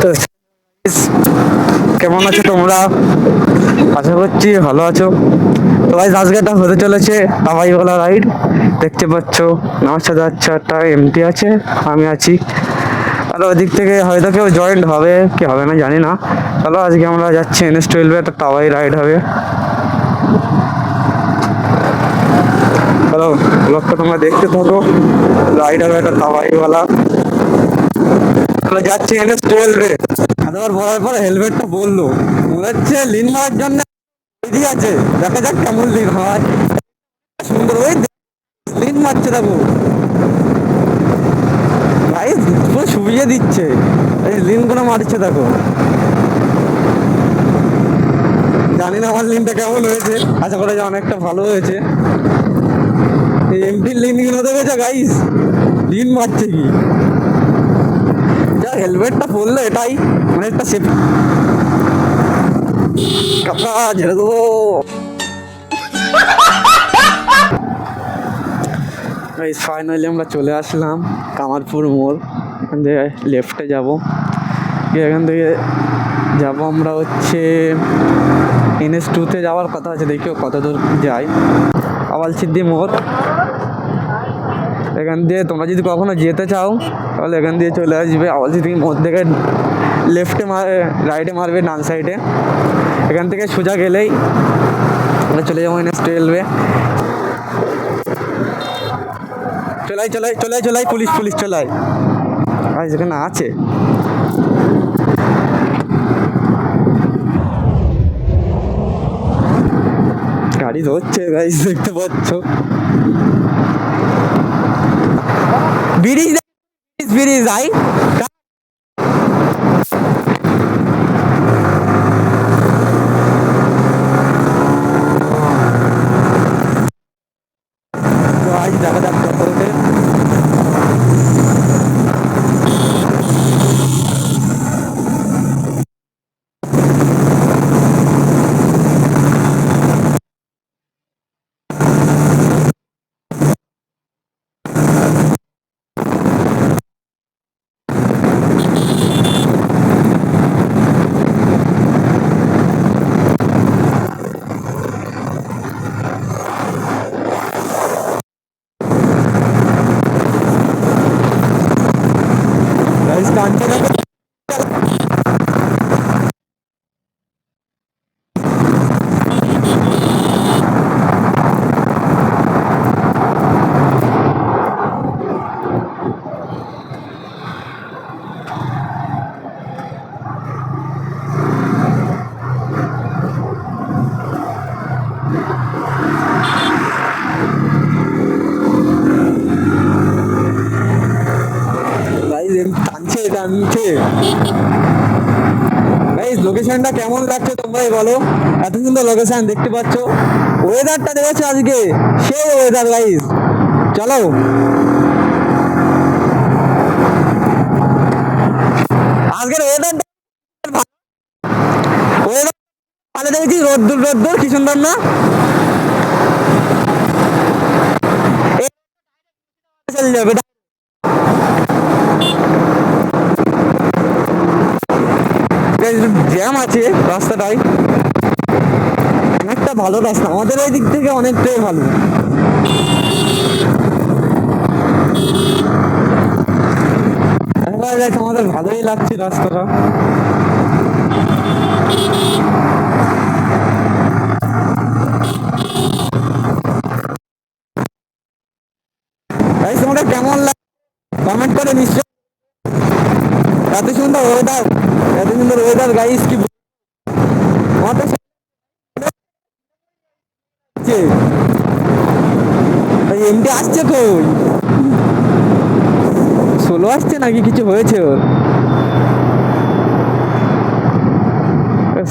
তো কেমন আছো তোমরা? আশা করছি ভালো আছো। তো ভাই আজকে এটা হতে চলেছে হাওয়াইওয়ালা রাইড। দেখতে পাচ্ছ আমার সাথে একটা এমটি আছে, আমি আছি। আর ওদিক থেকে হয়তো কেউ জয়েন্ট হবে কি হবে না জানি না। চলো আজকে আমরা যাচ্ছি NS12 একটা তাওয়াই রাইড হবে। চলো ব্লগটা তোমরা দেখতে থাকো। রাইড হবে একটা তাওয়াইওয়ালা। আমরা যাচ্ছি NS12 এ। আবার বলার পরে হেলমেটটা বললো মনে হচ্ছে লিন মারার জন্য ঠিক আছে, দেখা যাক কেমন লিন হয়। সুন্দর ওই লিন মারছে দেখো ভাই, পুরো শুইয়ে দিচ্ছে। এই লিন গুলো মারছে দেখো। জানি না আমার লিনটা কেমন হয়েছে, আশা করা যায় অনেকটা ভালো হয়েছে। এই এমপির লিন গুলো দেখেছো গাইস, লিন মারছে কি। যা হেলমেটটা পরলো এটাই অনেকটা সেফ। কাপড় ঝেড়ে দেবো। ফাইনালি আমরা চলে আসলাম কামারপুর মোড়। এখান থেকে লেফটে যাব, এখান থেকে যাব আমরা হচ্ছে NS2-তে যাওয়ার কথা আছে, দেখিও কত দূর যাই। আওয়ালসিদ্দি মোড়, এখান দিয়ে তোমরা যদি কখনো যেতে চাও তাহলে এখান দিয়ে চলে আসবে। আওয়ালসিদ্দি মোড় থেকে লেফটে রাইটে মারবে ডান সাইডে। এখান থেকে সোজা গেলেই আমরা চলে যাবো NS12-এ। চলাই চলাই চলাই চলাই, পুলিশ পুলিশ চলাই। আর যেখানে আছে গাড়ি ধরছে গাইস, দেখতে পাচ্ছ। ব্রিজ ব্রিজ আই আজ দেখা যাক কত ওঠে। গাইস টানছে না। গাইস টানছে টানছে। গাইস লোকেশনটা কেমন লাগছে তোমরাই বলো। এত সুন্দর লোকেশন দেখতে পাচ্ছ, ওয়েদারটা দেখেছো আজকে, সেই ওয়েদার গাইস। চলো আজকের ওয়েদার ওয়েদার ভালো দেখেছি, রোদ্দুর রোদ্দুর কি সুন্দর না। চলে যাবে জ্যাম আছে রাস্তাটাই, অনেকটা ভালো রাস্তা আমাদের ওই দিক থেকে অনেকটাই ভালো। আমাদের ভালোই লাগছে রাস্তাটা। তোমাদের কেমন লাগে কমেন্ট করে নিশ্চয়। এত সুন্দর ওয়েদার, এত সুন্দর ওয়েদার গাইস, কি এমডি আসছে কই, সোলো আসছে নাকি কিছু হয়েছে ওর?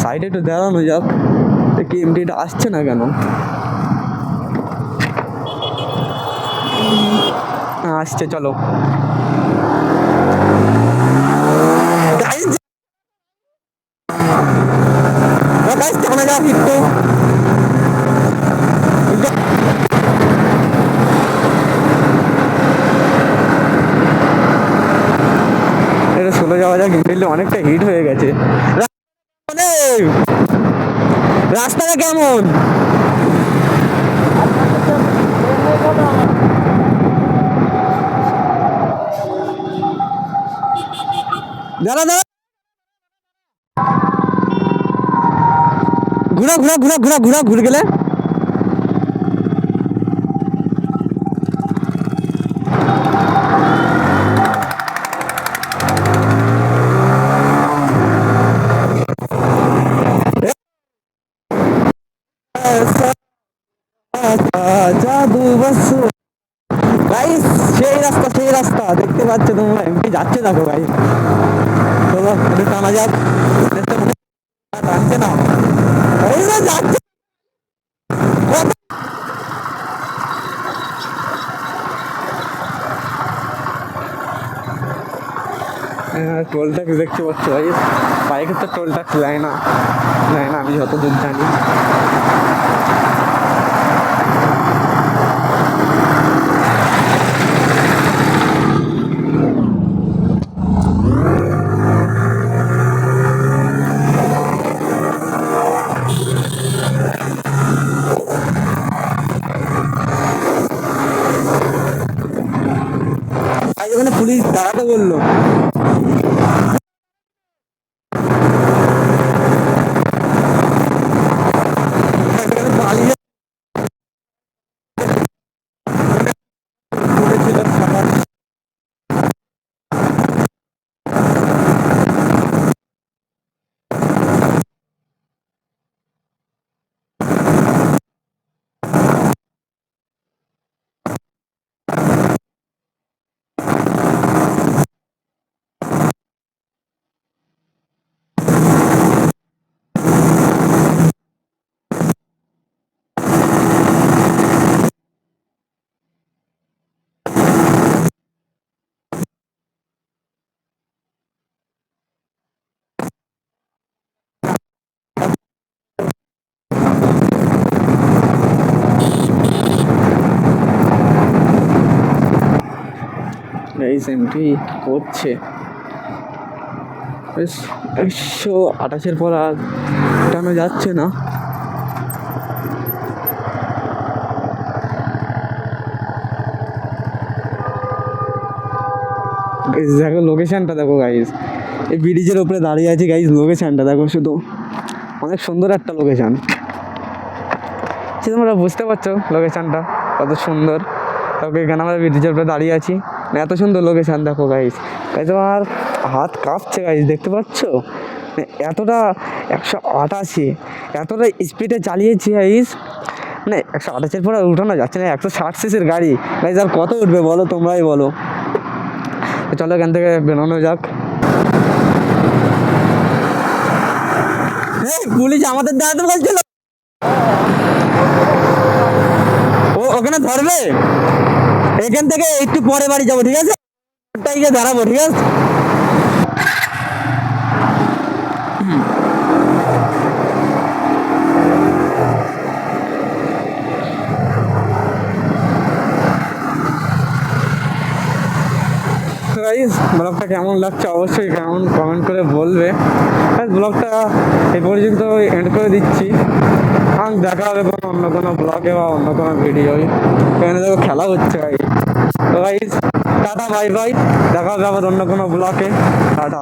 সাইডে একটু দাঁড়ানো যাক, কি এমডিটা আসছে না কেন। আসছে, চলো জানা যাক একটু। এটা 16 যাওয়া যাক, ইনফিল্ড অনেকটা হিট হয়ে গেছে। মানে রাস্তাটা কেমন? দাঁড়া দাঁড়া, ঘুরা ঘুরা ঘুরা ঘুরা ঘুরা ঘুরে গেলে জাদু বাস। গাইস সেই রাস্তা, সেই রাস্তা দেখতে পাচ্ছ তোমরা, এমপি যাচ্ছে দেখো গাইস। চলো একটু টানা যাক, টানছে না, এই যে যাচ্ছে। টোল ট্যাক্স দেখতে পাচ্ছ ভাই, বাইকের তো টোল ট্যাক্স নেয় না, নেয় না আমি যতদূর জানি। আজ ওখানে পুলিশ দাঁড়াতে বললো। পালিয়ে এই এমপি হচ্ছে বেশ 128-এর পর আর টানা যাচ্ছে না। দেখো লোকেশনটা দেখো গাইস, এই ব্রিজের উপরে দাঁড়িয়ে আছে গাইস, লোকেশনটা দেখো শুধু, অনেক সুন্দর একটা লোকেশন। সে তোমরা বুঝতে পারছো লোকেশনটা কত সুন্দর। তবে এখানে আমরা ব্রিজের উপরে দাঁড়িয়ে আছি, এত সুন্দর লোকেশন দেখো গাইস। গাইস আমার হাত কাঁপছে গাইস, দেখতে পাচ্ছ এতটা 188, এতটা স্পিডে চালিয়েছি গাইস। মানে 128-এর পর আর উঠানো যাচ্ছে না, 160 সিসির গাড়ি গাইস, আর কত উঠবে বলো, তোমরাই বলো। চলো এখান থেকে বেরোনো যাক। পুলিশ আমাদের দাঁড়াতে বলছিল, ও ওখানে ধরবে। এখান থেকে একটু পরে বাড়ি যাবো, ঠিক আছে, গিয়ে দাঁড়াবো, ঠিক আছে। গাইস ব্লগটা কেমন লাগছে অবশ্যই কেমন কমেন্ট করে বলবে। ব্লগটা এই পর্যন্ত এন্ড করে দিচ্ছি, কারণ দেখা হবে কোনো অন্য কোনো ব্লগে বা অন্য কোনো ভিডিওয়। এখানে দেখো খেলা হচ্ছে ভাই। তো গাইস টাটা বাই বাই, দেখা হবে আবার অন্য কোনো ব্লগে, টাটা।